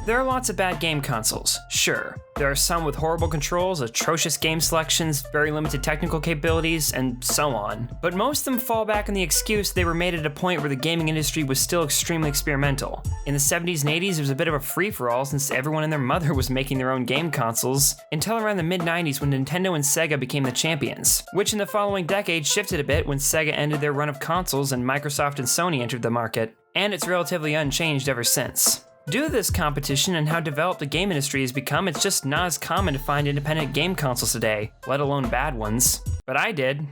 There are lots of bad game consoles, sure. There are some with horrible controls, atrocious game selections, very limited technical capabilities, and so on. But most of them fall back on the excuse they were made at a point where the gaming industry was still extremely experimental. In the 70s and 80s, it was a bit of a free-for-all since everyone and their mother was making their own game consoles, until around the mid-90s when Nintendo and Sega became the champions, which in the following decade shifted a bit when Sega ended their run of consoles and Microsoft and Sony entered the market, and it's relatively unchanged ever since. Due to this competition and how developed the game industry has become, it's just not as common to find independent game consoles today, let alone bad ones. But I did.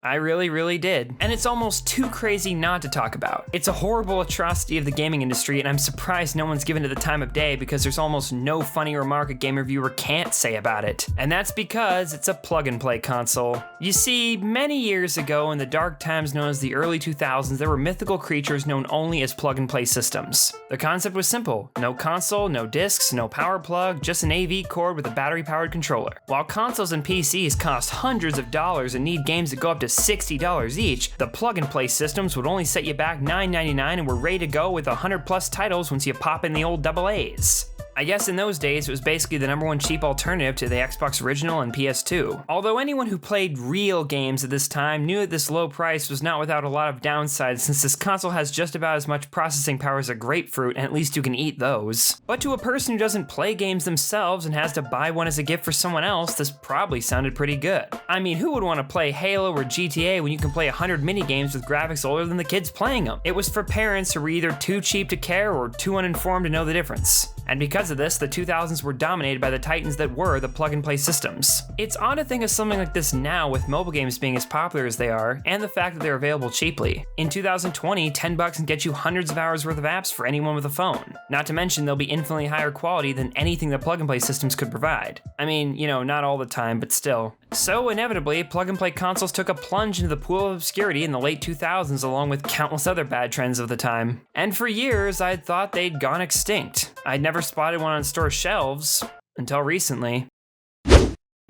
I really did. And it's almost too crazy not to talk about. It's a horrible atrocity of the gaming industry, and I'm surprised no one's given it the time of day because there's almost no funny remark a game reviewer can't say about it. And that's because it's a plug-and-play console. You see, many years ago in the dark times known as the early 2000s, there were mythical creatures known only as plug-and-play systems. The concept was simple. No console, no discs, no power plug, just an AV cord with a battery-powered controller. While consoles and PCs cost hundreds of dollars and need games that go up to $60 each, the plug-and-play systems would only set you back $9.99 and were ready to go with 100 plus titles once you pop in the old AA's. I guess in those days, it was basically the #1 cheap alternative to the Xbox Original and PS2. Although anyone who played real games at this time knew that this low price was not without a lot of downsides since this console has just about as much processing power as a grapefruit and at least you can eat those. But to a person who doesn't play games themselves and has to buy one as a gift for someone else, this probably sounded pretty good. I mean, who would want to play Halo or GTA when you can play 100 minigames with graphics older than the kids playing them? It was for parents who were either too cheap to care or too uninformed to know the difference. And because of this, the 2000s were dominated by the titans that were the plug-and-play systems. It's odd to think of something like this now with mobile games being as popular as they are, and the fact that they're available cheaply. In 2020, $10 can get you hundreds of hours worth of apps for anyone with a phone. Not to mention they'll be infinitely higher quality than anything the plug-and-play systems could provide. I mean, you know, not all the time, but still. So inevitably, plug-and-play consoles took a plunge into the pool of obscurity in the late 2000s along with countless other bad trends of the time. And for years, I'd thought they'd gone extinct. I'd never spotted one on store shelves until recently.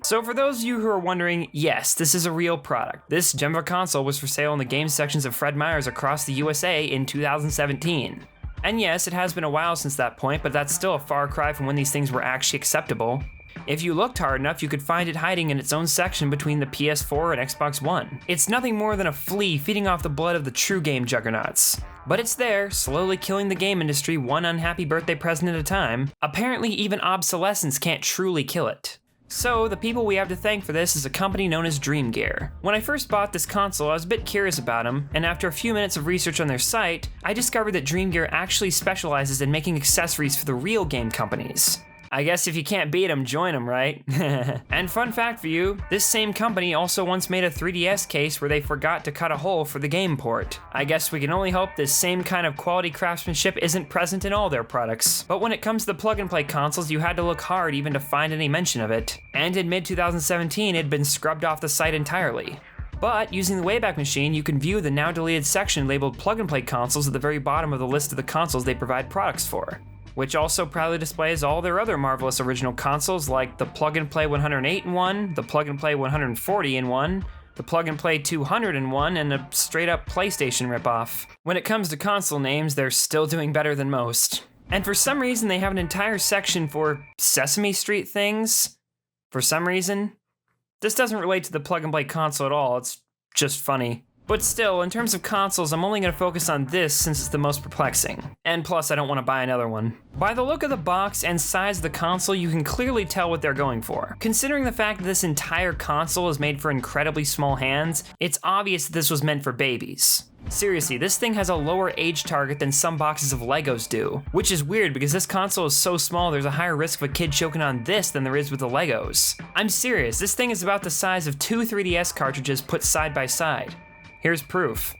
So for those of you who are wondering, yes, this is a real product. This gem of a console was for sale in the game sections of Fred Meyer's across the USA in 2017. And yes, it has been a while since that point, but that's still a far cry from when these things were actually acceptable. If you looked hard enough, you could find it hiding in its own section between the PS4 and Xbox One. It's nothing more than a flea feeding off the blood of the true game juggernauts. But it's there, slowly killing the game industry one unhappy birthday present at a time. Apparently, even obsolescence can't truly kill it. So, the people we have to thank for this is a company known as Dream Gear. When I first bought this console, I was a bit curious about them, and after a few minutes of research on their site, I discovered that Dream Gear actually specializes in making accessories for the real game companies. I guess if you can't beat them, join them, right? And fun fact for you, this same company also once made a 3DS case where they forgot to cut a hole for the game port. I guess we can only hope this same kind of quality craftsmanship isn't present in all their products. But when it comes to the plug-and-play consoles, you had to look hard even to find any mention of it. And in mid-2017, it had been scrubbed off the site entirely. But using the Wayback Machine, you can view the now deleted section labeled plug-and-play consoles at the very bottom of the list of the consoles they provide products for, which also proudly displays all their other marvelous original consoles like the plug-and-play 108-in-1, the plug-and-play 140-in-1, the plug-and-play 200-in-1, and a straight-up PlayStation ripoff. When it comes to console names, they're still doing better than most. And for some reason, they have an entire section for Sesame Street things. For some reason. This doesn't relate to the plug-and-play console at all, it's just funny. But still, in terms of consoles, I'm only going to focus on this since it's the most perplexing. And plus, I don't want to buy another one. By the look of the box and size of the console, you can clearly tell what they're going for. Considering the fact that this entire console is made for incredibly small hands, it's obvious that this was meant for babies. Seriously, this thing has a lower age target than some boxes of Legos do, which is weird because this console is so small there's a higher risk of a kid choking on this than there is with the Legos. I'm serious, this thing is about the size of 2 3DS cartridges put side by side. Here's proof.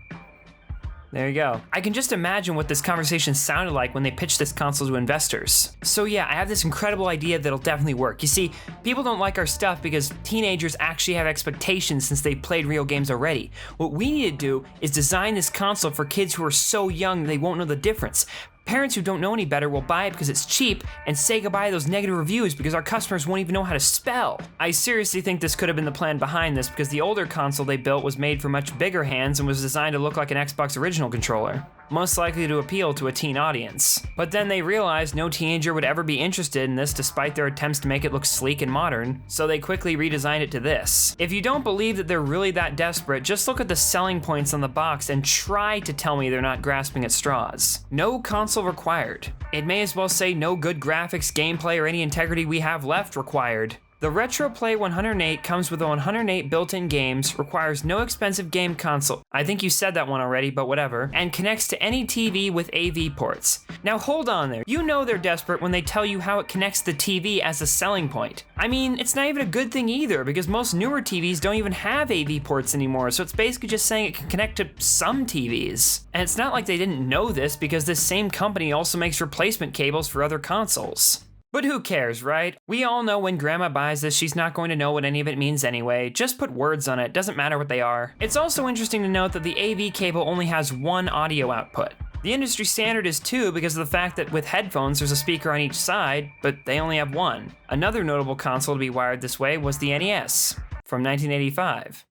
There you go. I can just imagine what this conversation sounded like when they pitched this console to investors. So yeah, I have this incredible idea that'll definitely work. You see, people don't like our stuff because teenagers actually have expectations since they've played real games already. What we need to do is design this console for kids who are so young they won't know the difference. Parents who don't know any better will buy it because it's cheap and say goodbye to those negative reviews because our customers won't even know how to spell. I seriously think this could have been the plan behind this because the older console they built was made for much bigger hands and was designed to look like an Xbox original controller. most likely to appeal to a teen audience. But then they realized no teenager would ever be interested in this despite their attempts to make it look sleek and modern, so they quickly redesigned it to this. If you don't believe that they're really that desperate, just look at the selling points on the box and try to tell me they're not grasping at straws. No console required. It may as well say no good graphics, gameplay, or any integrity we have left required. The RetroPlay 108 comes with 108 built-in games, requires no expensive game console, I think you said that one already, but whatever, and connects to any TV with AV ports. Now hold on there, you know they're desperate when they tell you how it connects to the TV as a selling point. I mean, it's not even a good thing either, because most newer TVs don't even have AV ports anymore, so it's basically just saying it can connect to some TVs. And it's not like they didn't know this, because this same company also makes replacement cables for other consoles. But who cares, right? We all know when grandma buys this, she's not going to know what any of it means anyway. Just put words on it, doesn't matter what they are. It's also interesting to note that the AV cable only has one audio output. The industry standard is 2 because of the fact that with headphones there's a speaker on each side, but they only have one. Another notable console to be wired this way was the NES from 1985.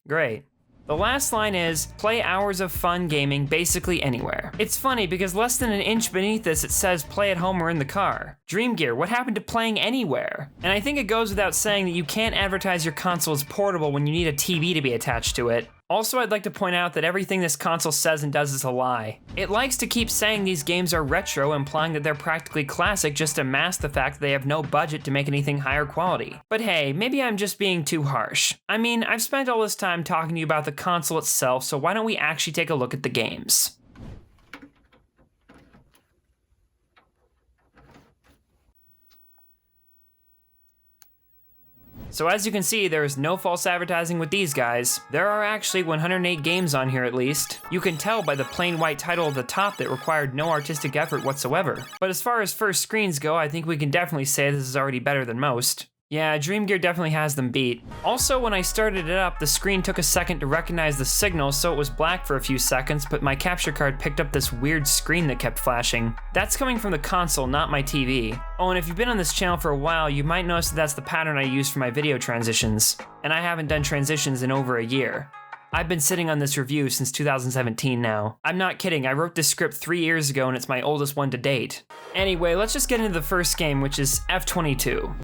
Great. The last line is, play hours of fun gaming basically anywhere. It's funny because less than an inch beneath this it says play at home or in the car. Dream Gear, what happened to playing anywhere? And I think it goes without saying that you can't advertise your console as portable when you need a TV to be attached to it. Also, I'd like to point out that everything this console says and does is a lie. It likes to keep saying these games are retro, implying that they're practically classic just to mask the fact that they have no budget to make anything higher quality. But hey, maybe I'm just being too harsh. I mean, I've spent all this time talking to you about the console itself, so why don't we actually take a look at the games? So as you can see, there is no false advertising with these guys. There are actually 108 games on here at least. You can tell by the plain white title at the top that required no artistic effort whatsoever. But as far as first screens go, I think we can definitely say this is already better than most. Yeah, Dream Gear definitely has them beat. Also, when I started it up, the screen took a second to recognize the signal, so it was black for a few seconds, but my capture card picked up this weird screen that kept flashing. That's coming from the console, not my TV. Oh, and if you've been on this channel for a while, you might notice that that's the pattern I use for my video transitions. And I haven't done transitions in over a year. I've been sitting on this review since 2017 now. I'm not kidding, I wrote this script 3 years ago and it's my oldest one to date. Anyway, let's just get into the first game, which is F-22.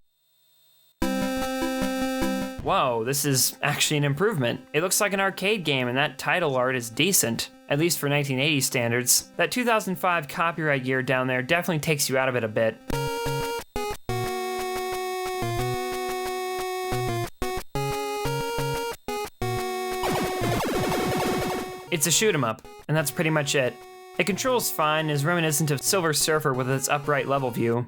Whoa, this is actually an improvement. It looks like an arcade game and that title art is decent, at least for 1980 standards. That 2005 copyright year down there definitely takes you out of it a bit. It's a shoot 'em up, and that's pretty much it. It controls fine and is reminiscent of Silver Surfer with its upright level view.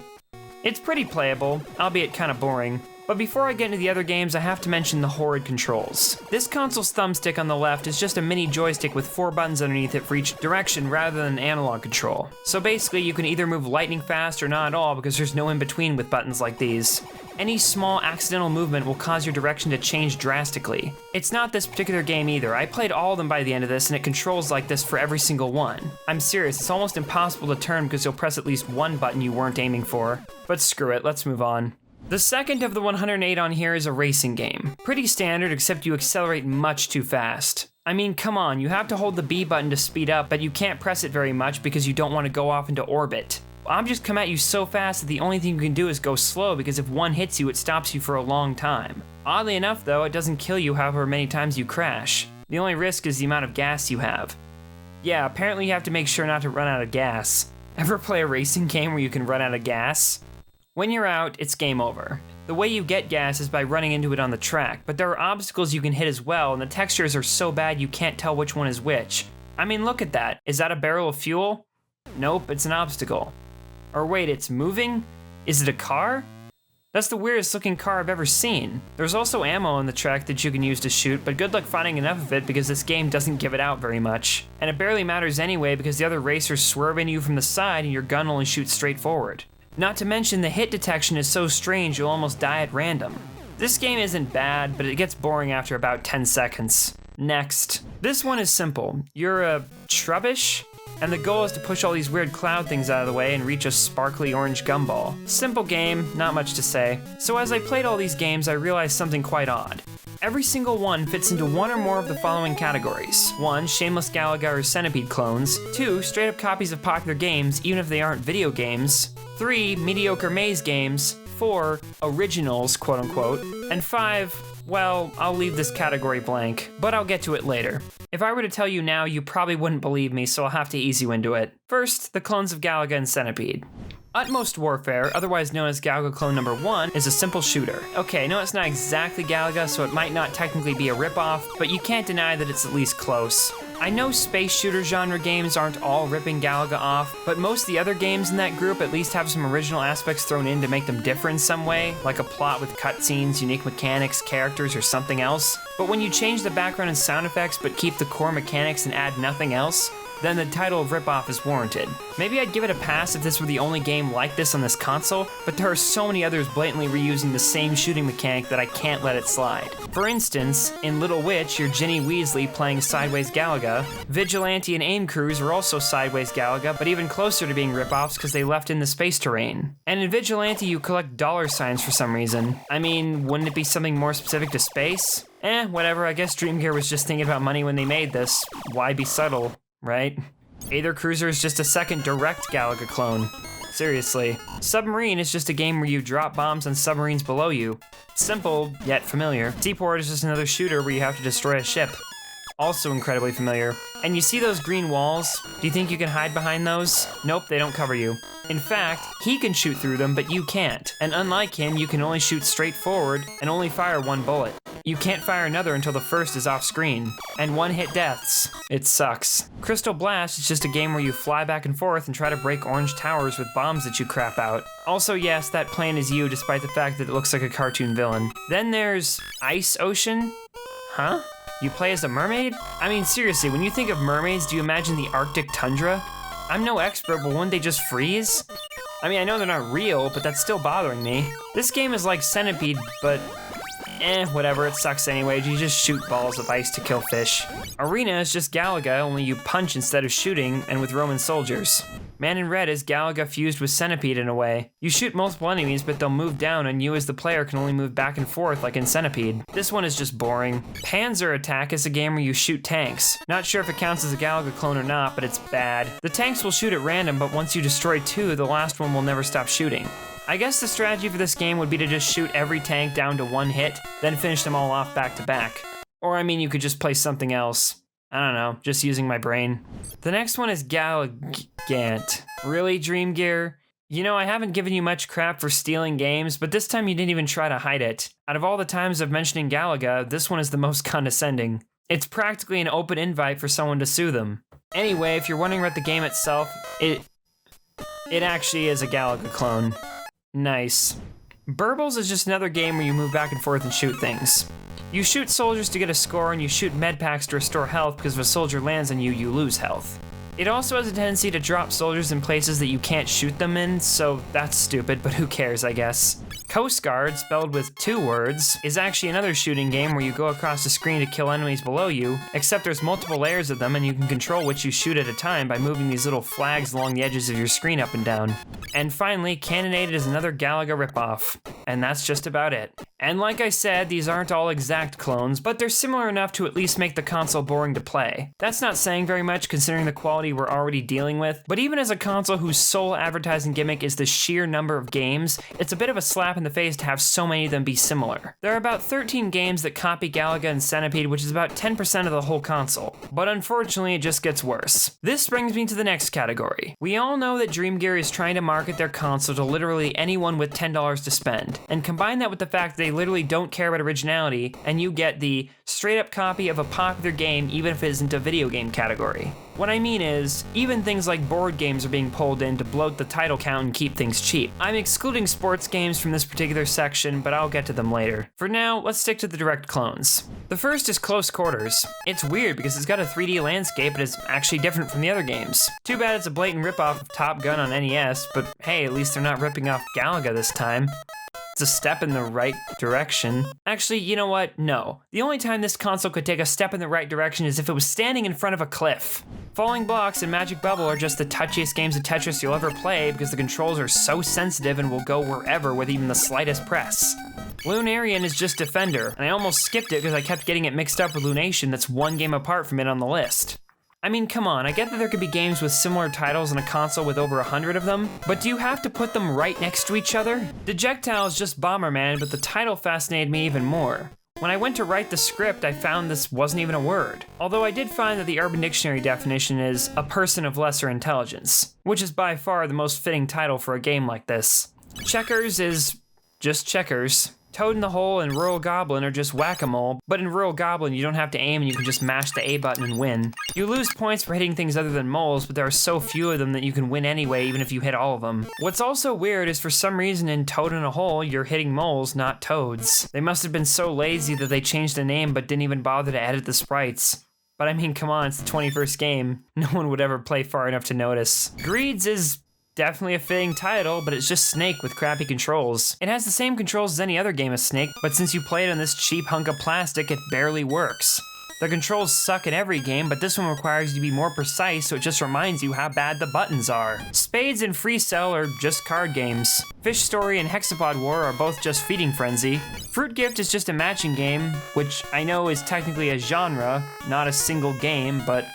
It's pretty playable, albeit kinda boring. But before I get into the other games, I have to mention the horrid controls. This console's thumbstick on the left is just a mini joystick with 4 buttons underneath it for each direction rather than an analog control. So basically you can either move lightning fast or not at all because there's no in between with buttons like these. Any small accidental movement will cause your direction to change drastically. It's not this particular game either. I played all of them by the end of this and it controls like this for every single one. I'm serious, it's almost impossible to turn because you'll press at least one button you weren't aiming for. But screw it, let's move on. The second of the 108 on here is a racing game. Pretty standard, except you accelerate much too fast. I mean, come on, you have to hold the B button to speed up, but you can't press it very much because you don't want to go off into orbit. Objects come at you so fast that the only thing you can do is go slow because if one hits you, it stops you for a long time. Oddly enough though, it doesn't kill you however many times you crash. The only risk is the amount of gas you have. Yeah, apparently you have to make sure not to run out of gas. Ever play a racing game where you can run out of gas? When you're out, it's game over. The way you get gas is by running into it on the track, but there are obstacles you can hit as well, and the textures are so bad you can't tell which one is which. I mean, look at that. Is that a barrel of fuel? Nope, it's an obstacle. Or wait, it's moving? Is it a car? That's the weirdest looking car I've ever seen. There's also ammo on the track that you can use to shoot, but good luck finding enough of it because this game doesn't give it out very much. And it barely matters anyway because the other racers swerve into you from the side and your gun only shoots straight forward. Not to mention the hit detection is so strange you'll almost die at random. This game isn't bad, but it gets boring after about 10 seconds. Next. This one is simple. You're a Trubbish, and the goal is to push all these weird cloud things out of the way and reach a sparkly orange gumball. Simple game, not much to say. So as I played all these games, I realized something quite odd. Every single one fits into one or more of the following categories. 1. Shameless Galaga or Centipede clones. 2. Straight up copies of popular games, even if they aren't video games. 3. Mediocre maze games. 4. Originals, quote unquote. And 5. Well, I'll leave this category blank, but I'll get to it later. If I were to tell you now, you probably wouldn't believe me, so I'll have to ease you into it. First, the clones of Galaga and Centipede. Utmost Warfare, otherwise known as Galaga Clone number 1, is a simple shooter. Okay, no, it's not exactly Galaga, so it might not technically be a ripoff, but you can't deny that it's at least close. I know space shooter genre games aren't all ripping Galaga off, but most of the other games in that group at least have some original aspects thrown in to make them different in some way, like a plot with cutscenes, unique mechanics, characters, or something else. But when you change the background and sound effects but keep the core mechanics and add nothing else, then the title of ripoff is warranted. Maybe I'd give it a pass if this were the only game like this on this console, but there are so many others blatantly reusing the same shooting mechanic that I can't let it slide. For instance, in Little Witch, you're Ginny Weasley playing Sideways Galaga. Vigilante and Aim Crews are also Sideways Galaga, but even closer to being ripoffs because they left in the space terrain. And in Vigilante, you collect dollar signs for some reason. I mean, wouldn't it be something more specific to space? Whatever, I guess Dream Gear was just thinking about money when they made this. Why be subtle? Right? Aether Cruiser is just a second direct Galaga clone. Seriously. Submarine is just a game where you drop bombs on submarines below you. Simple, yet familiar. Seaport is just another shooter where you have to destroy a ship. Also incredibly familiar. And you see those green walls? Do you think you can hide behind those? Nope, they don't cover you. In fact, he can shoot through them, but you can't. And unlike him, you can only shoot straight forward and only fire one bullet. You can't fire another until the first is off screen. And one-hit deaths. It sucks. Crystal Blast is just a game where you fly back and forth and try to break orange towers with bombs that you crap out. Also, yes, that plane is you despite the fact that it looks like a cartoon villain. Then there's Ice Ocean? Huh? You play as a mermaid? I mean, seriously, when you think of mermaids, do you imagine the Arctic tundra? I'm no expert, but wouldn't they just freeze? I mean, I know they're not real, but that's still bothering me. This game is like Centipede, but whatever, it sucks anyway. You just shoot balls of ice to kill fish. Arena is just Galaga, only you punch instead of shooting, and with Roman soldiers. Man in Red is Galaga fused with Centipede in a way. You shoot multiple enemies, but they'll move down, and you as the player can only move back and forth like in Centipede. This one is just boring. Panzer Attack is a game where you shoot tanks. Not sure if it counts as a Galaga clone or not, but it's bad. The tanks will shoot at random, but once you destroy two, the last one will never stop shooting. I guess the strategy for this game would be to just shoot every tank down to one hit, then finish them all off back to back. Or I mean, you could just play something else. I don't know, just using my brain. The next one is Galagant. Really, Dream Gear? You know, I haven't given you much crap for stealing games, but this time you didn't even try to hide it. Out of all the times of mentioning Galaga, this one is the most condescending. It's practically an open invite for someone to sue them. Anyway, if you're wondering about the game itself, it actually is a Galaga clone. Nice. Burbles is just another game where you move back and forth and shoot things. You shoot soldiers to get a score, and you shoot med packs to restore health because if a soldier lands on you, you lose health. It also has a tendency to drop soldiers in places that you can't shoot them in, so that's stupid, but who cares, I guess. Coast Guard, spelled with 2 words, is actually another shooting game where you go across the screen to kill enemies below you, except there's multiple layers of them and you can control which you shoot at a time by moving these little flags along the edges of your screen up and down. And finally, Cannonade is another Galaga ripoff. And that's just about it. And like I said, these aren't all exact clones, but they're similar enough to at least make the console boring to play. That's not saying very much considering the quality we're already dealing with, but even as a console whose sole advertising gimmick is the sheer number of games, it's a bit of a slap in the face to have so many of them be similar. There are about 13 games that copy Galaga and Centipede, which is about 10% of the whole console. But unfortunately, it just gets worse. This brings me to the next category. We all know that Dream Gear is trying to market their console to literally anyone with $10 to spend. And combine that with the fact that they literally don't care about originality, and you get the straight up copy of a popular game even if it isn't a video game category. What I mean is, even things like board games are being pulled in to bloat the title count and keep things cheap. I'm excluding sports games from this particular section, but I'll get to them later. For now, let's stick to the direct clones. The first is Close Quarters. It's weird because it's got a 3D landscape and is actually different from the other games. Too bad it's a blatant ripoff of Top Gun on NES, but hey, at least they're not ripping off Galaga this time. It's a step in the right direction. Actually, you know what? No. The only time this console could take a step in the right direction is if it was standing in front of a cliff. Falling Blocks and Magic Bubble are just the touchiest games of Tetris you'll ever play because the controls are so sensitive and will go wherever with even the slightest press. Lunarian is just Defender, and I almost skipped it because I kept getting it mixed up with Lunation that's one game apart from it on the list. I mean, come on, I get that there could be games with similar titles on a console with over 100 of them, but do you have to put them right next to each other? Dejectile is just Bomberman, but the title fascinated me even more. When I went to write the script, I found this wasn't even a word. Although I did find that the Urban Dictionary definition is a person of lesser intelligence, which is by far the most fitting title for a game like this. Checkers is just checkers. Toad in the Hole and Rural Goblin are just whack-a-mole, but in Rural Goblin you don't have to aim and you can just mash the A button and win. You lose points for hitting things other than moles, but there are so few of them that you can win anyway even if you hit all of them. What's also weird is for some reason in Toad in a Hole you're hitting moles, not toads. They must have been so lazy that they changed the name but didn't even bother to edit the sprites. But I mean, come on, it's the 21st game. No one would ever play far enough to notice. Greeds is definitely a fitting title, but it's just Snake with crappy controls. It has the same controls as any other game of Snake, but since you play it on this cheap hunk of plastic, it barely works. The controls suck in every game, but this one requires you to be more precise, so it just reminds you how bad the buttons are. Spades and Free Cell are just card games. Fish Story and Hexapod War are both just Feeding Frenzy. Fruit Gift is just a matching game, which I know is technically a genre, not a single game, but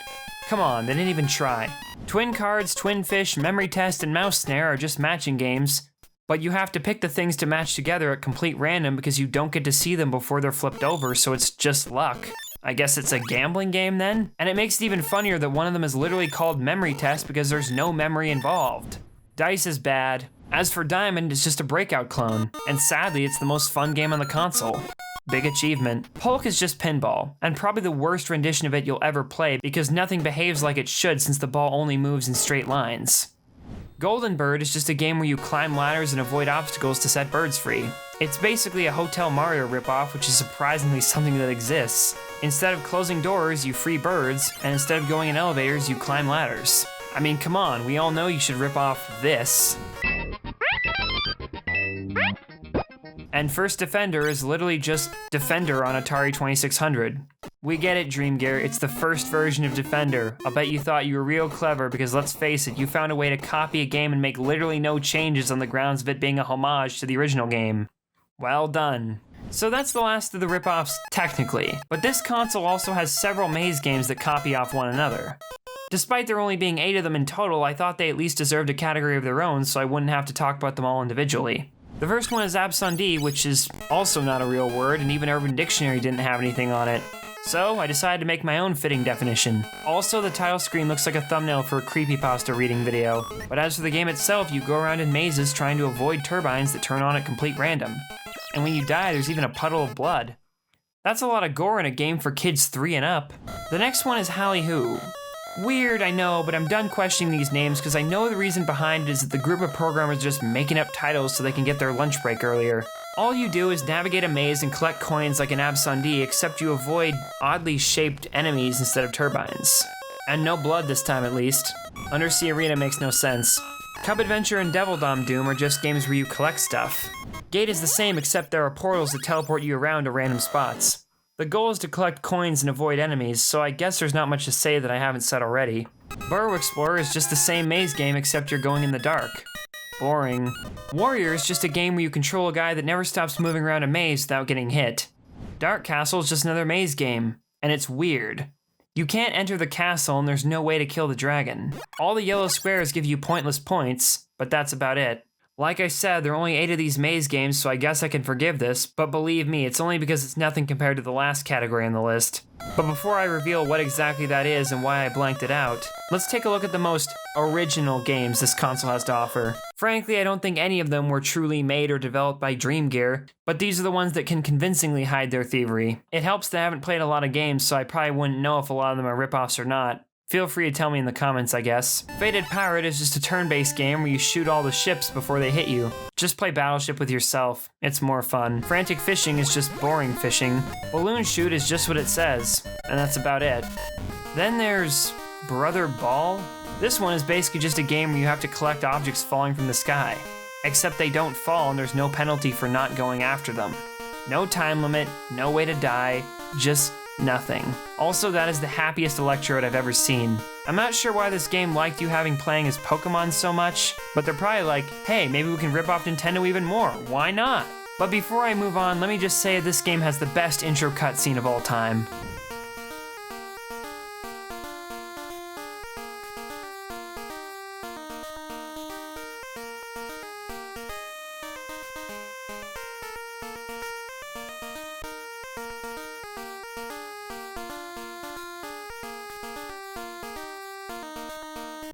come on, they didn't even try. Twin Cards, Twin Fish, Memory Test, and Mouse Snare are just matching games, but you have to pick the things to match together at complete random because you don't get to see them before they're flipped over, so it's just luck. I guess it's a gambling game then? And it makes it even funnier that one of them is literally called Memory Test because there's no memory involved. Dice is bad. As for Diamond, it's just a Breakout clone, and sadly it's the most fun game on the console. Big achievement. Polk is just pinball, and probably the worst rendition of it you'll ever play because nothing behaves like it should since the ball only moves in straight lines. Golden Bird is just a game where you climb ladders and avoid obstacles to set birds free. It's basically a Hotel Mario ripoff, which is surprisingly something that exists. Instead of closing doors, you free birds, and instead of going in elevators, you climb ladders. I mean, come on, we all know you should rip off this. And First Defender is literally just Defender on Atari 2600. We get it, Dream Gear, it's the first version of Defender. I'll bet you thought you were real clever because let's face it, you found a way to copy a game and make literally no changes on the grounds of it being a homage to the original game. Well done. So that's the last of the ripoffs, technically. But this console also has several maze games that copy off one another. Despite there only being 8 of them in total, I thought they at least deserved a category of their own so I wouldn't have to talk about them all individually. The first one is Absondee, which is also not a real word, and even Urban Dictionary didn't have anything on it. So I decided to make my own fitting definition. Also, the title screen looks like a thumbnail for a creepypasta reading video. But as for the game itself, you go around in mazes trying to avoid turbines that turn on at complete random. And when you die, there's even a puddle of blood. That's a lot of gore in a game for kids 3 and up. The next one is Hally-Hoo. Weird, I know, but I'm done questioning these names because I know the reason behind it is that the group of programmers are just making up titles so they can get their lunch break earlier. All you do is navigate a maze and collect coins like an Absondee, except you avoid oddly shaped enemies instead of turbines. And no blood this time at least. Undersea Arena makes no sense. Cub Adventure and Devil Dom Doom are just games where you collect stuff. Gate is the same except there are portals that teleport you around to random spots. The goal is to collect coins and avoid enemies, so I guess there's not much to say that I haven't said already. Burrow Explorer is just the same maze game except you're going in the dark. Boring. Warrior is just a game where you control a guy that never stops moving around a maze without getting hit. Dark Castle is just another maze game, and it's weird. You can't enter the castle and there's no way to kill the dragon. All the yellow squares give you pointless points, but that's about it. Like I said, there are only 8 of these maze games, so I guess I can forgive this, but believe me, it's only because it's nothing compared to the last category on the list. But before I reveal what exactly that is and why I blanked it out, let's take a look at the most original games this console has to offer. Frankly, I don't think any of them were truly made or developed by Dream Gear, but these are the ones that can convincingly hide their thievery. It helps that I haven't played a lot of games, so I probably wouldn't know if a lot of them are ripoffs or not. Feel free to tell me in the comments, I guess. Fated Pirate is just a turn-based game where you shoot all the ships before they hit you. Just play Battleship with yourself. It's more fun. Frantic Fishing is just boring fishing. Balloon Shoot is just what it says, and that's about it. Then there's Brother Ball. This one is basically just a game where you have to collect objects falling from the sky. Except they don't fall and there's no penalty for not going after them. No time limit, no way to die, just nothing. Also, that is the happiest Electrode I've ever seen. I'm not sure why this game liked you having playing as Pokemon so much, but they're probably like, hey, maybe we can rip off Nintendo even more, why not? But before I move on, let me just say this game has the best intro cutscene of all time.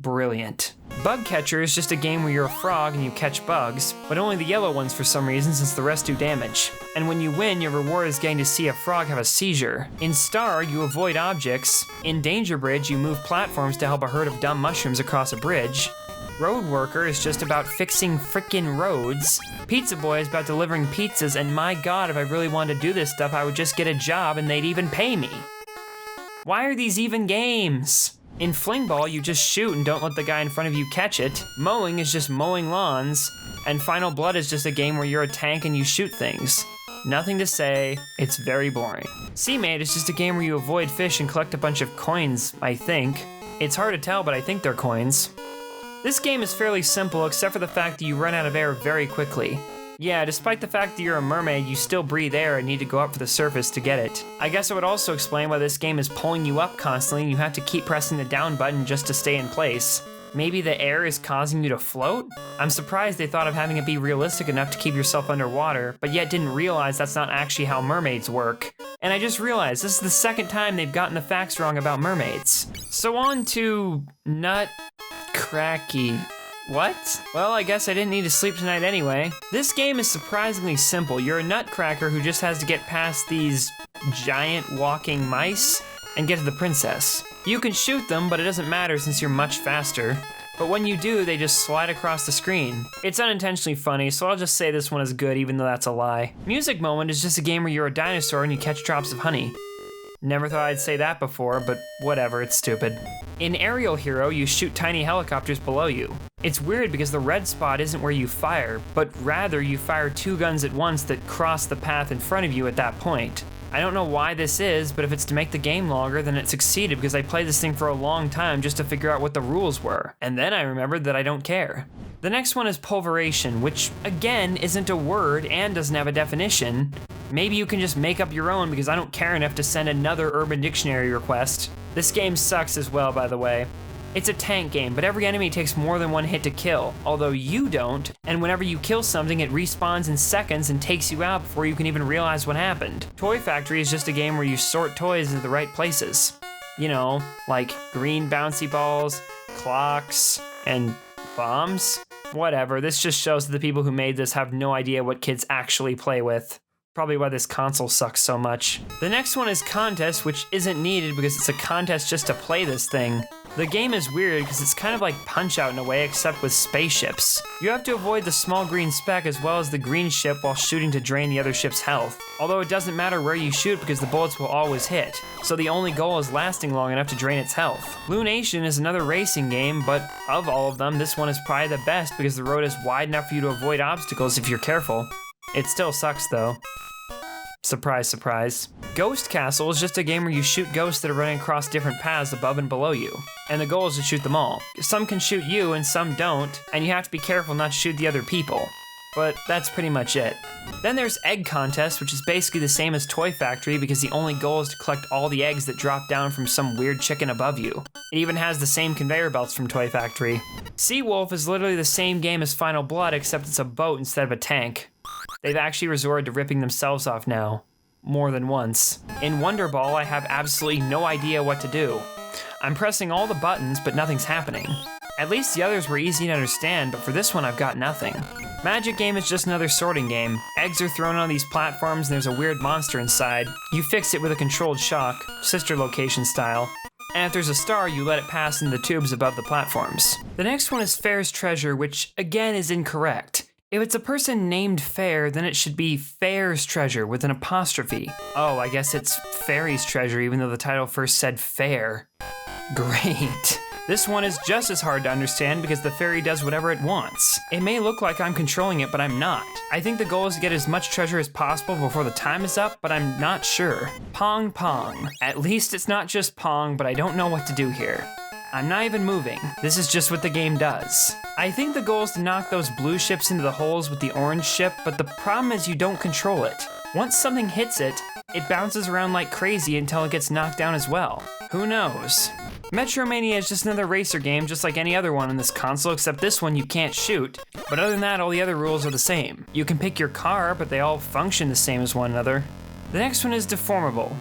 Brilliant. Bug Catcher is just a game where you're a frog and you catch bugs, but only the yellow ones for some reason since the rest do damage. And when you win, your reward is getting to see a frog have a seizure. In Star, you avoid objects. In Danger Bridge, you move platforms to help a herd of dumb mushrooms across a bridge. Road Worker is just about fixing frickin' roads. Pizza Boy is about delivering pizzas, and my god, if I really wanted to do this stuff, I would just get a job and they'd even pay me. Why are these even games? In Fling Ball, you just shoot and don't let the guy in front of you catch it. Mowing is just mowing lawns. And Final Blood is just a game where you're a tank and you shoot things. Nothing to say, it's very boring. Seamate is just a game where you avoid fish and collect a bunch of coins, I think. It's hard to tell, but I think they're coins. This game is fairly simple, except for the fact that you run out of air very quickly. Yeah, despite the fact that you're a mermaid, you still breathe air and need to go up for the surface to get it. I guess it would also explain why this game is pulling you up constantly and you have to keep pressing the down button just to stay in place. Maybe the air is causing you to float? I'm surprised they thought of having it be realistic enough to keep yourself underwater, but yet didn't realize that's not actually how mermaids work. And I just realized this is the second time they've gotten the facts wrong about mermaids. So on to Nutcracky. What? Well, I guess I didn't need to sleep tonight anyway. This game is surprisingly simple. You're a nutcracker who just has to get past these giant walking mice and get to the princess. You can shoot them, but it doesn't matter since you're much faster. But when you do, they just slide across the screen. It's unintentionally funny, so I'll just say this one is good even though that's a lie. Music Moment is just a game where you're a dinosaur and you catch drops of honey. Never thought I'd say that before, but whatever, it's stupid. In Aerial Hero, you shoot tiny helicopters below you. It's weird because the red spot isn't where you fire, but rather you fire two guns at once that cross the path in front of you at that point. I don't know why this is, but if it's to make the game longer, then it succeeded because I played this thing for a long time just to figure out what the rules were. And then I remembered that I don't care. The next one is Pulveration, which again isn't a word and doesn't have a definition. Maybe you can just make up your own because I don't care enough to send another Urban Dictionary request. This game sucks as well, by the way. It's a tank game, but every enemy takes more than one hit to kill, although you don't, and whenever you kill something, it respawns in seconds and takes you out before you can even realize what happened. Toy Factory is just a game where you sort toys into the right places. You know, like green bouncy balls, clocks, and bombs? Whatever, this just shows that the people who made this have no idea what kids actually play with. Probably why this console sucks so much. The next one is Contest, which isn't needed because it's a contest just to play this thing. The game is weird because it's kind of like Punch-Out in a way, except with spaceships. You have to avoid the small green speck as well as the green ship while shooting to drain the other ship's health. Although it doesn't matter where you shoot because the bullets will always hit, so the only goal is lasting long enough to drain its health. Lunation is another racing game, but of all of them, this one is probably the best because the road is wide enough for you to avoid obstacles if you're careful. It still sucks though. Surprise, surprise. Ghost Castle is just a game where you shoot ghosts that are running across different paths above and below you. And the goal is to shoot them all. Some can shoot you and some don't, and you have to be careful not to shoot the other people. But that's pretty much it. Then there's Egg Contest, which is basically the same as Toy Factory because the only goal is to collect all the eggs that drop down from some weird chicken above you. It even has the same conveyor belts from Toy Factory. Seawolf is literally the same game as Final Blood except it's a boat instead of a tank. They've actually resorted to ripping themselves off now. More than once. In Wonder Ball, I have absolutely no idea what to do. I'm pressing all the buttons, but nothing's happening. At least the others were easy to understand, but for this one I've got nothing. Magic Game is just another sorting game. Eggs are thrown on these platforms and there's a weird monster inside. You fix it with a controlled shock, sister location style. And if there's a star, you let it pass into the tubes above the platforms. The next one is Fair's Treasure, which again is incorrect. If it's a person named Fair, then it should be Fair's Treasure with an apostrophe. Oh, I guess it's Fairy's Treasure even though the title first said Fair. Great. This one is just as hard to understand because the fairy does whatever it wants. It may look like I'm controlling it, but I'm not. I think the goal is to get as much treasure as possible before the time is up, but I'm not sure. Pong Pong. At least it's not just Pong, but I don't know what to do here. I'm not even moving. This is just what the game does. I think the goal is to knock those blue ships into the holes with the orange ship, but the problem is you don't control it. Once something hits it, it bounces around like crazy until it gets knocked down as well. Who knows? Metromania is just another racer game just like any other one on this console, except this one you can't shoot. But other than that, all the other rules are the same. You can pick your car, but they all function the same as one another. The next one is Deformable.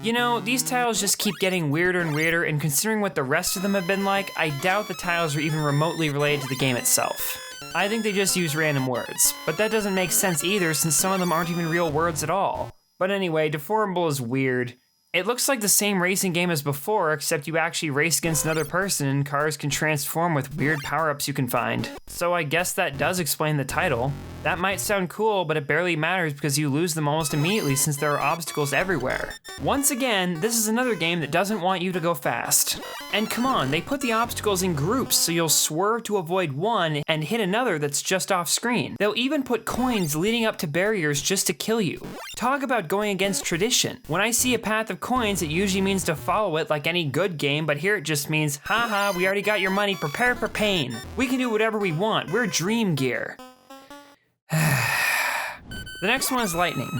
You know, these titles just keep getting weirder and weirder, and considering what the rest of them have been like, I doubt the titles are even remotely related to the game itself. I think they just use random words, but that doesn't make sense either since some of them aren't even real words at all. But anyway, Deformable is weird. It looks like the same racing game as before, except you actually race against another person and cars can transform with weird power-ups you can find. So I guess that does explain the title. That might sound cool, but it barely matters because you lose them almost immediately since there are obstacles everywhere. Once again, this is another game that doesn't want you to go fast. And come on, they put the obstacles in groups so you'll swerve to avoid one and hit another that's just off screen. They'll even put coins leading up to barriers just to kill you. Talk about going against tradition. When I see a path of coins, it usually means to follow it like any good game, but here it just means, haha, we already got your money, prepare for pain. We can do whatever we want, we're Dream Gear. The next one is Lightning.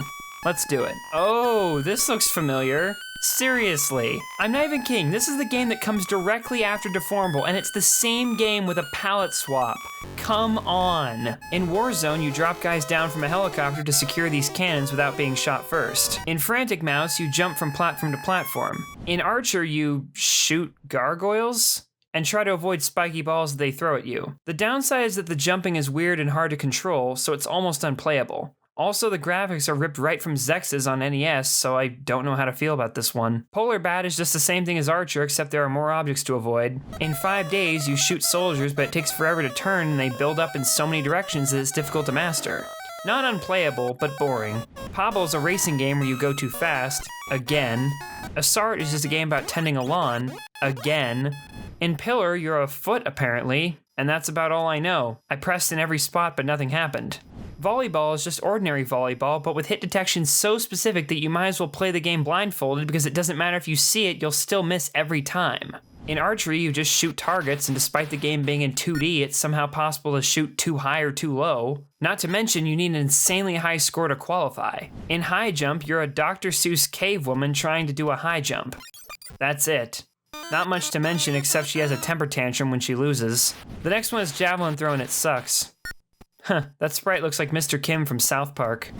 Let's do it. Oh, this looks familiar. Seriously, I'm not even kidding. This is the game that comes directly after Deformable, and it's the same game with a palette swap. Come on. In Warzone, you drop guys down from a helicopter to secure these cannons without being shot first. In Frantic Mouse, you jump from platform to platform. In Archer, you shoot gargoyles and try to avoid spiky balls that they throw at you. The downside is that the jumping is weird and hard to control, so it's almost unplayable. Also, the graphics are ripped right from Zex's on NES, so I don't know how to feel about this one. Polar Bat is just the same thing as Archer, except there are more objects to avoid. In 5 days, you shoot soldiers, but it takes forever to turn, and they build up in so many directions that it's difficult to master. Not unplayable, but boring. Pablo is a racing game where you go too fast, again. Assault is just a game about tending a lawn, again. In Pillar, you're a foot, apparently, and that's about all I know. I pressed in every spot, but nothing happened. Volleyball is just ordinary volleyball, but with hit detection so specific that you might as well play the game blindfolded because it doesn't matter if you see it, you'll still miss every time. In Archery, you just shoot targets, and despite the game being in 2D, it's somehow possible to shoot too high or too low. Not to mention, you need an insanely high score to qualify. In High Jump, you're a Dr. Seuss cave woman trying to do a high jump. That's it. Not much to mention except she has a temper tantrum when she loses. The next one is Javelin Throw and it sucks. Huh, that sprite looks like Mr. Kim from South Park.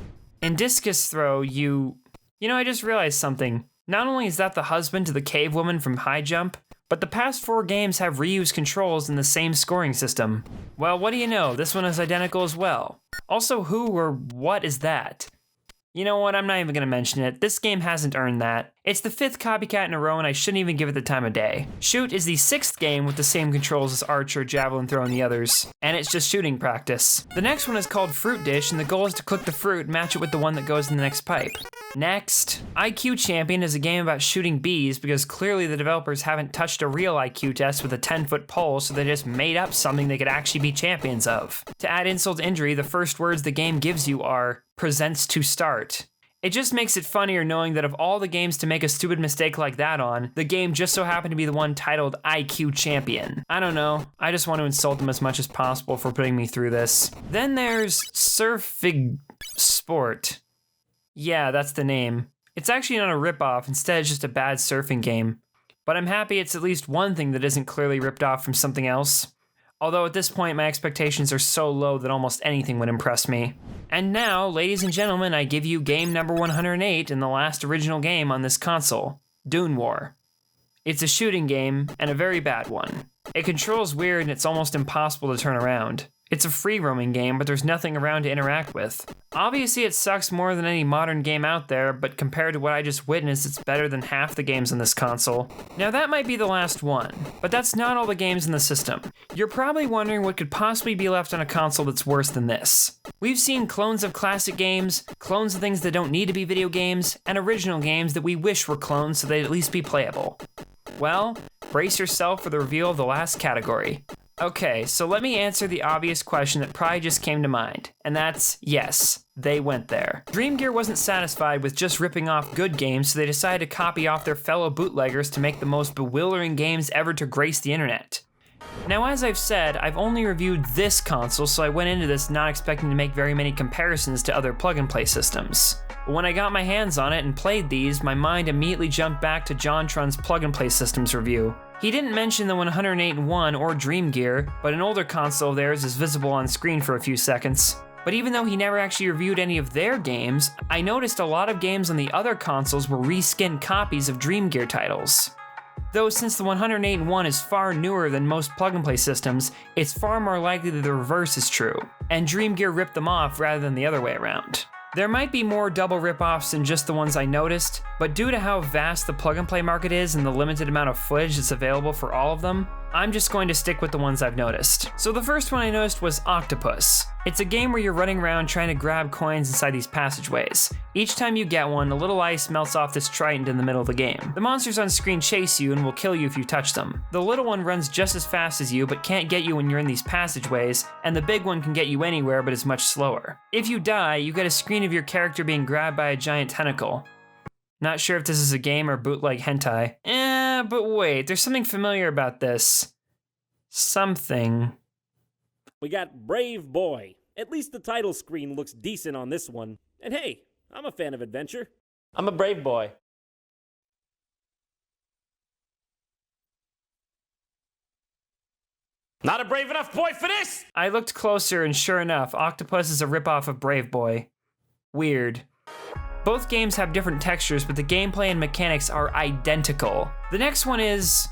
In Discus Throw, you know, I just realized something. Not only is that the husband to the cave woman from High Jump, but the past 4 games have reused controls in the same scoring system. Well, what do you know, this one is identical as well. Also, who or what is that? You know what, I'm not even gonna mention it. This game hasn't earned that. It's the 5th copycat in a row and I shouldn't even give it the time of day. Shoot is the 6th game with the same controls as Archer, Javelin Throw, and the others. And it's just shooting practice. The next one is called Fruit Dish and the goal is to cook the fruit and match it with the one that goes in the next pipe. Next, IQ Champion is a game about shooting bees because clearly the developers haven't touched a real IQ test with a 10-foot pole, so they just made up something they could actually be champions of. To add insult to injury, the first words the game gives you are, presents to start. It just makes it funnier knowing that of all the games to make a stupid mistake like that on, the game just so happened to be the one titled IQ Champion. I don't know, I just want to insult them as much as possible for putting me through this. Then there's Surfig Sport. Yeah, that's the name. It's actually not a ripoff, instead it's just a bad surfing game. But I'm happy it's at least one thing that isn't clearly ripped off from something else. Although at this point my expectations are so low that almost anything would impress me. And now, ladies and gentlemen, I give you game number 108 and the last original game on this console, Dune War. It's a shooting game, and a very bad one. It controls weird and it's almost impossible to turn around. It's a free roaming game, but there's nothing around to interact with. Obviously it sucks more than any modern game out there, but compared to what I just witnessed, it's better than half the games on this console. Now that might be the last one, but that's not all the games in the system. You're probably wondering what could possibly be left on a console that's worse than this. We've seen clones of classic games, clones of things that don't need to be video games, and original games that we wish were clones so they'd at least be playable. Well, brace yourself for the reveal of the last category. Okay, so let me answer the obvious question that probably just came to mind, and that's yes, they went there. Dream Gear wasn't satisfied with just ripping off good games, so they decided to copy off their fellow bootleggers to make the most bewildering games ever to grace the internet. Now, as I've said, I've only reviewed this console, so I went into this not expecting to make very many comparisons to other plug-and-play systems. But when I got my hands on it and played these, my mind immediately jumped back to JonTron's plug-and-play systems review. He didn't mention the 108-1 or Dream Gear, but an older console of theirs is visible on screen for a few seconds. But even though he never actually reviewed any of their games, I noticed a lot of games on the other consoles were reskinned copies of Dream Gear titles. Though since the 108-1 is far newer than most plug-and-play systems, it's far more likely that the reverse is true, and Dream Gear ripped them off rather than the other way around. There might be more double rip-offs than just the ones I noticed, but due to how vast the plug-and-play market is and the limited amount of footage that's available for all of them, I'm just going to stick with the ones I've noticed. So the first one I noticed was Octopus. It's a game where you're running around trying to grab coins inside these passageways. Each time you get one, a little ice melts off this trident in the middle of the game. The monsters on screen chase you and will kill you if you touch them. The little one runs just as fast as you, but can't get you when you're in these passageways, and the big one can get you anywhere but is much slower. If you die, you get a screen of your character being grabbed by a giant tentacle. Not sure if this is a game or bootleg hentai. But wait, there's something familiar about this. Something. We got Brave Boy. At least the title screen looks decent on this one. And hey, I'm a fan of adventure. I'm a brave boy. Not a brave enough boy for this! I looked closer and sure enough, Octopus is a ripoff of Brave Boy. Weird. Both games have different textures, but the gameplay and mechanics are identical. The next one is...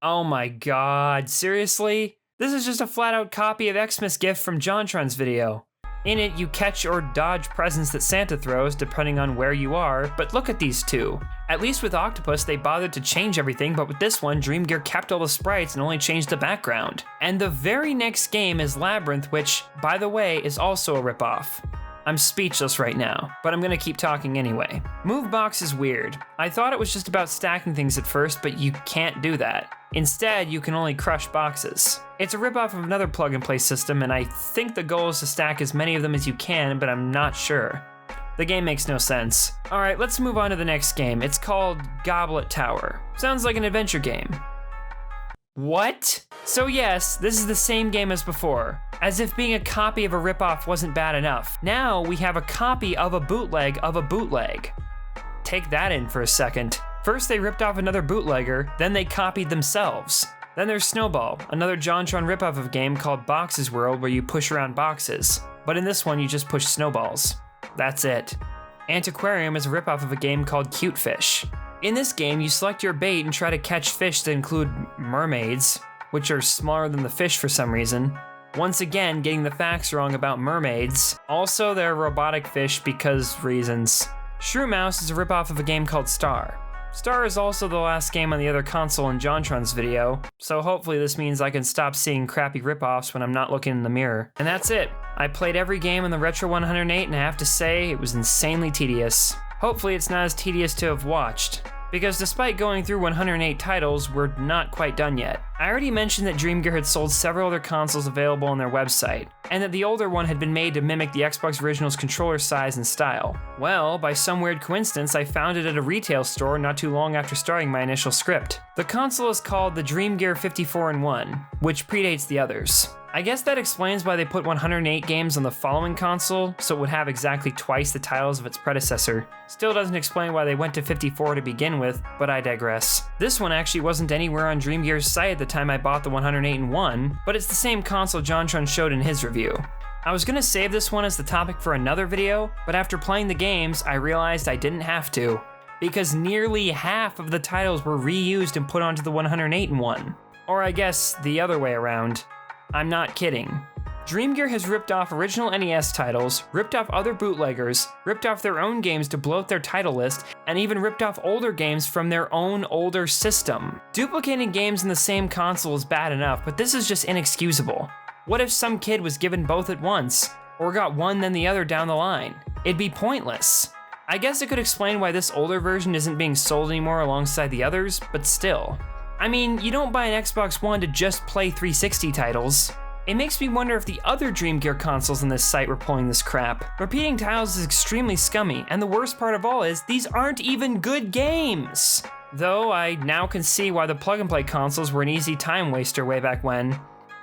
oh my god, seriously? This is just a flat-out copy of Xmas Gift from JonTron's video. In it, you catch or dodge presents that Santa throws, depending on where you are, but look at these two. At least with Octopus, they bothered to change everything, but with this one, Dream Gear kept all the sprites and only changed the background. And the very next game is Labyrinth, which, by the way, is also a ripoff. I'm speechless right now, but I'm gonna keep talking anyway. Move Box is weird. I thought it was just about stacking things at first, but you can't do that. Instead, you can only crush boxes. It's a ripoff of another plug-and-play system, and I think the goal is to stack as many of them as you can, but I'm not sure. The game makes no sense. Alright, let's move on to the next game. It's called Goblet Tower. Sounds like an adventure game. What? So yes, this is the same game as before. As if being a copy of a ripoff wasn't bad enough. Now we have a copy of a bootleg of a bootleg. Take that in for a second. First they ripped off another bootlegger, then they copied themselves. Then there's Snowball, another JonTron ripoff of a game called Boxes World where you push around boxes. But in this one you just push snowballs. That's it. Antiquarium is a ripoff of a game called Cute Fish. In this game, you select your bait and try to catch fish that include mermaids, which are smaller than the fish for some reason. Once again, getting the facts wrong about mermaids. Also, they're robotic fish because reasons. Shrew Mouse is a ripoff of a game called Star. Star is also the last game on the other console in JonTron's video, so hopefully this means I can stop seeing crappy ripoffs when I'm not looking in the mirror. And that's it. I played every game on the Retro 108 and I have to say, it was insanely tedious. Hopefully it's not as tedious to have watched, because despite going through 108 titles, we're not quite done yet. I already mentioned that Dream Gear had sold several other consoles available on their website, and that the older one had been made to mimic the Xbox Original's controller size and style. Well, by some weird coincidence, I found it at a retail store not too long after starting my initial script. The console is called the Dream Gear 54-in-1, which predates the others. I guess that explains why they put 108 games on the following console, so it would have exactly twice the titles of its predecessor. Still doesn't explain why they went to 54 to begin with, but I digress. This one actually wasn't anywhere on Dream Gear's site at the time I bought the 108-in-1, but it's the same console JonTron showed in his review. I was gonna save this one as the topic for another video, but after playing the games, I realized I didn't have to, because nearly half of the titles were reused and put onto the 108-in-1. Or I guess the other way around. I'm not kidding. Dream Gear has ripped off original NES titles, ripped off other bootleggers, ripped off their own games to bloat their title list, and even ripped off older games from their own older system. Duplicating games in the same console is bad enough, but this is just inexcusable. What if some kid was given both at once, or got one then the other down the line? It'd be pointless. I guess it could explain why this older version isn't being sold anymore alongside the others, but still. I mean, you don't buy an Xbox One to just play 360 titles. It makes me wonder if the other Dream Gear consoles on this site were pulling this crap. Repeating titles is extremely scummy, and the worst part of all is, these aren't even good games! Though I now can see why the plug-and-play consoles were an easy time waster way back when.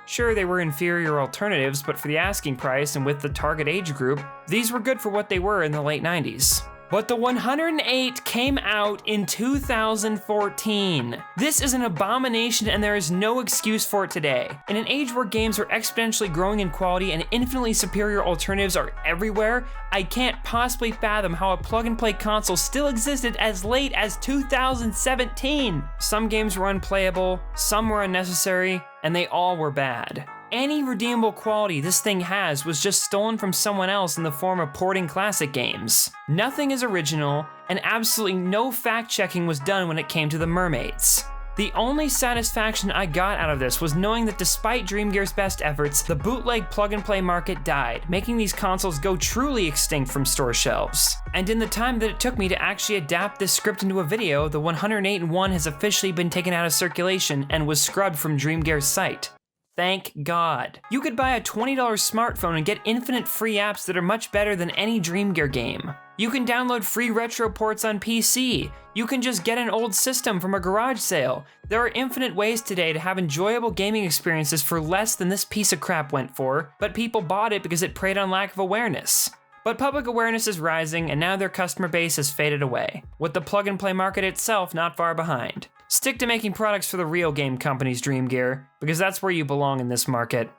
Sure, they were inferior alternatives, but for the asking price and with the target age group, these were good for what they were in the late 90s. But the 108 came out in 2014. This is an abomination and there is no excuse for it today. In an age where games are exponentially growing in quality and infinitely superior alternatives are everywhere, I can't possibly fathom how a plug-and-play console still existed as late as 2017. Some games were unplayable, some were unnecessary, and they all were bad. Any redeemable quality this thing has was just stolen from someone else in the form of porting classic games. Nothing is original, and absolutely no fact-checking was done when it came to the mermaids. The only satisfaction I got out of this was knowing that despite Dream Gear's best efforts, the bootleg plug-and-play market died, making these consoles go truly extinct from store shelves. And in the time that it took me to actually adapt this script into a video, the 108-1 has officially been taken out of circulation and was scrubbed from Dream Gear's site. Thank God. You could buy a $20 smartphone and get infinite free apps that are much better than any Dream Gear game. You can download free retro ports on PC. You can just get an old system from a garage sale. There are infinite ways today to have enjoyable gaming experiences for less than this piece of crap went for, but people bought it because it preyed on lack of awareness. But public awareness is rising, and now their customer base has faded away, with the plug-and-play market itself not far behind. Stick to making products for the real game companies, Dream Gear, because that's where you belong in this market.